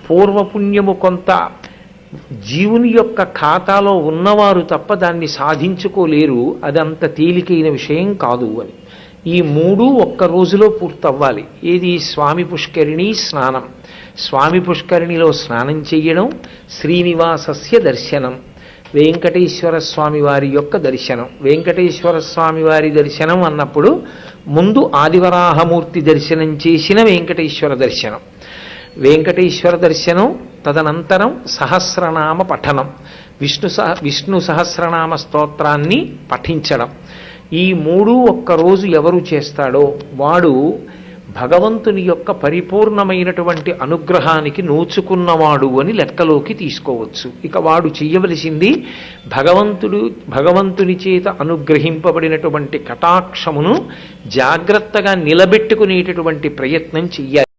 పూర్వపుణ్యము కొంత జీవుని యొక్క ఖాతాలో ఉన్నవారు తప్ప దాన్ని సాధించుకోలేరు, అది అంత తేలికైన విషయం కాదు అని. ఈ మూడు ఒక్క రోజులో పూర్తవ్వాలి. ఏది? స్వామి పుష్కరిణి స్నానం, స్వామి పుష్కరిణిలో స్నానం చెయ్యడం, శ్రీనివాసస్య దర్శనం, వెంకటేశ్వర స్వామి వారి యొక్క దర్శనం. వెంకటేశ్వర స్వామి వారి దర్శనం అన్నప్పుడు ముందు ఆదివరాహమూర్తి దర్శనం చేసిన వెంకటేశ్వర దర్శనం, వెంకటేశ్వర దర్శనం, తదనంతరం సహస్రనామ పఠనం, విష్ణు సహస్రనామ స్తోత్రాన్ని పఠించడం. ఈ మూడు ఒక్కరోజు ఎవరు చేస్తాడో వాడు భగవంతుని యొక్క పరిపూర్ణమైనటువంటి అనుగ్రహానికి నోచుకున్నవాడు అని లెక్కలోకి తీసుకోవచ్చు. ఇక వాడు చెయ్యవలసింది భగవంతుని చేత అనుగ్రహింపబడినటువంటి కటాక్షమును జాగ్రత్తగా నిలబెట్టుకునేటటువంటి ప్రయత్నం చెయ్యాలి.